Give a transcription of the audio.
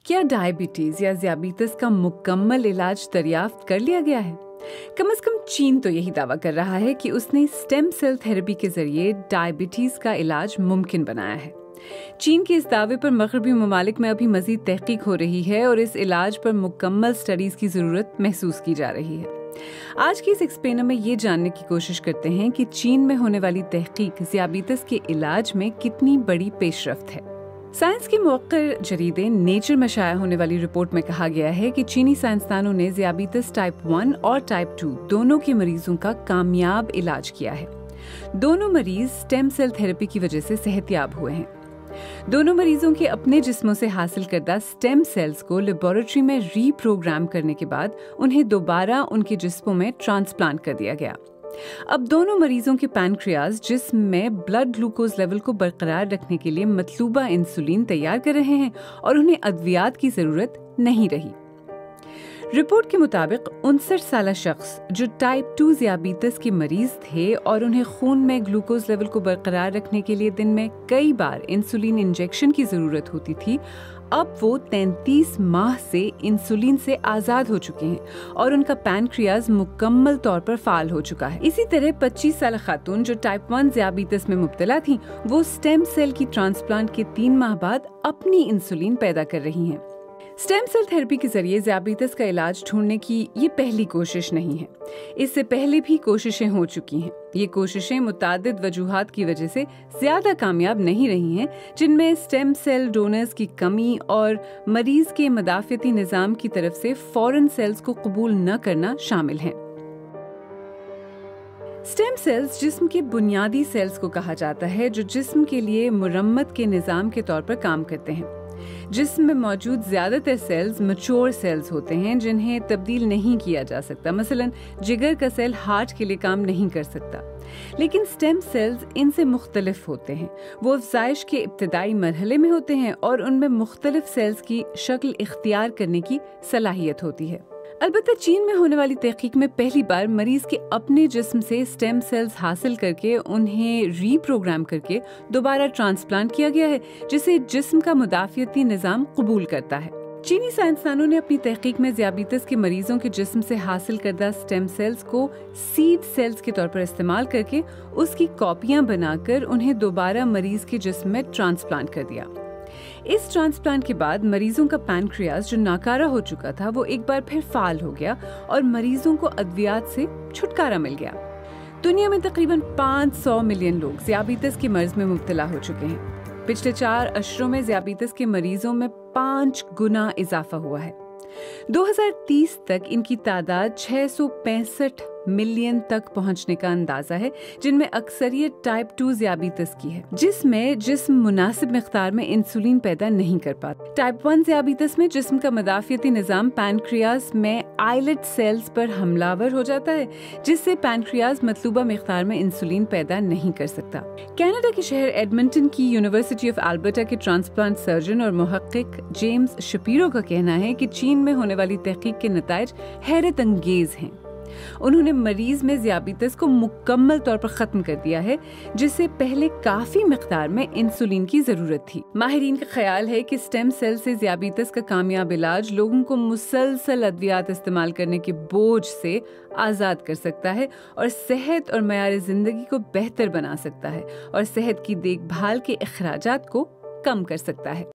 क्या डायबिटीज या ज़ियाबीतस का मुकम्मल इलाज दरियाफ्त कर लिया गया है? कम से कम चीन तो यही दावा कर रहा है कि उसने स्टेम सेल थेरेपी के जरिए डायबिटीज का इलाज मुमकिन बनाया है। चीन के इस दावे पर मगरबी ममालिक में अभी मजीद तहकीक हो रही है और इस इलाज पर मुकम्मल स्टडीज की जरूरत महसूस की जा रही है। आज की इस एक्सप्लेनर में ये जानने की कोशिश करते हैं कि चीन में होने वाली तहकीक ज़ियाबीतस के इलाज में कितनी बड़ी पेशरफ्त है। साइंस के मुवक्किर जरीदे नेचर में शाया होने वाली रिपोर्ट में कहा गया है कि चीनी साइंसदानों ने ज़ियाबीतस टाइप 1 और टाइप 2 दोनों के मरीजों का कामयाब इलाज किया है। दोनों मरीज स्टेम सेल थेरेपी की वजह से सेहतयाब हुए हैं। दोनों मरीजों के अपने जिस्मों से हासिल करदा स्टेम सेल्स को लेबोरेटरी में रीप्रोग्राम करने के बाद उन्हें दोबारा उनके जिस्मों में ट्रांसप्लांट कर दिया गया। अब दोनों मरीजों के पैनक्रियाज जिस्म में ब्लड ग्लूकोज लेवल को बरकरार रखने के लिए मतलूबा इंसुलिन तैयार कर रहे हैं और उन्हें अद्वियात की जरूरत नहीं रही। रिपोर्ट के मुताबिक 59 साल शख्स जो टाइप 2 ज़ियाबीतस के मरीज थे और उन्हें खून में ग्लूकोज लेवल को बरकरार रखने के लिए दिन में कई बार इंसुलिन इंजेक्शन की जरूरत होती थी, अब वो 33 माह से इंसुलिन से आजाद हो चुके हैं और उनका पैनक्रियाज मुकम्मल तौर पर फाल हो चुका है। इसी तरह 25 साल खातून जो टाइप 1 ज़ियाबीतस में मुब्तला थी, वो स्टेम सेल की ट्रांसप्लांट के 3 माह बाद अपनी इंसुलिन पैदा कर रही हैं। स्टेम सेल थेरेपी के जरिए ज़ियाबीतस का इलाज ढूंढने की ये पहली कोशिश नहीं है। इससे पहले भी कोशिशें हो चुकी हैं। ये कोशिशें मुतादिद वजूहात की वजह से ज्यादा कामयाब नहीं रही हैं, जिनमें स्टेम सेल डोनर्स की कमी और मरीज के मदाफियती निज़ाम की तरफ से फॉरेन सेल्स को कबूल न करना शामिल हैं। स्टेम सेल्स जिस्म के बुनियादी सेल्स को कहा जाता है, जो जिस्म के लिए मुरम्मत के निज़ाम के तौर पर काम करते हैं। जिस्म में मौजूद ज्यादातर सेल्स मैच्योर सेल्स होते हैं जिन्हें तब्दील नहीं किया जा सकता। मसलन जिगर का सेल हार्ट के लिए काम नहीं कर सकता, लेकिन स्टेम सेल्स इनसे मुख्तलिफ होते हैं। वो अफ़ज़ाइश के इब्तिदाई मरहले में होते हैं और उनमें मुख्तलिफ सेल्स की शक्ल इख्तियार करने की सलाहियत होती है। अलबत्ता चीन में होने वाली तहकीक में पहली बार मरीज के अपने जिस्म से स्टेम सेल्स हासिल करके उन्हें रीप्रोग्राम करके दोबारा ट्रांसप्लांट किया गया है, जिसे जिस्म का मुदाफियती निज़ाम कबूल करता है। चीनी साइंसदानों ने अपनी तहकीक में ज़ियाबीतस के मरीजों के जिस्म से हासिल करदा स्टेम सेल्स को सीड सेल्स के तौर पर इस्तेमाल करके उसकी कॉपियां बनाकर उन्हें दोबारा मरीज के जिस्म में ट्रांसप्लांट कर दिया। इस ट्रांसप्लांट के बाद मरीजों का पैनक्रियाज जो नाकारा हो चुका था, वो एक बार फिर फाल हो गया और मरीजों को अद्वियात से छुटकारा मिल गया। दुनिया में तकरीबन 500 मिलियन लोग ज़ियाबीतस के मर्ज में मुब्तला हो चुके हैं। पिछले 4 अशरों में ज़ियाबीतस के मरीजों में 5 गुना इजाफा हुआ है। 2030 तक इनकी तादाद 665 मिलियन तक पहुंचने का अंदाजा है, जिनमें अक्सरियत टाइप 2 ज़ियाबीतस की है, जिसमें जिस्म मुनासिब मिक़दार में इंसुलिन पैदा नहीं कर पाता। टाइप 1 ज़ियाबीतस में जिस्म का मदाफियती निज़ाम पैनक्रियाज में आइलेट सेल्स पर हमलावर हो जाता है, जिससे पैनक्रियाज मतलूबा मिक़दार में इंसुलिन पैदा नहीं कर सकता। कनाडा के शहर एडमंटन की यूनिवर्सिटी ऑफ अल्बर्टा के ट्रांसप्लांट सर्जन और मुहक्किक जेम्स शपीरो का कहना है कि चीन में होने वाली तहकीक के नताइज हैरत अंगेज हैं। उन्होंने मरीज में ज़ियाबीतस को मुकम्मल तौर पर खत्म कर दिया है, जिससे पहले काफी मिकदार में इंसुलिन की जरूरत थी। माहिरीन का ख्याल है कि स्टेम सेल से ज़ियाबीतस का कामयाब इलाज लोगों को मुसलसल अद्वियात इस्तेमाल करने के बोझ से आज़ाद कर सकता है और सेहत और मयार जिंदगी को बेहतर बना सकता है और सेहत की देखभाल के अखराजात को कम कर सकता है।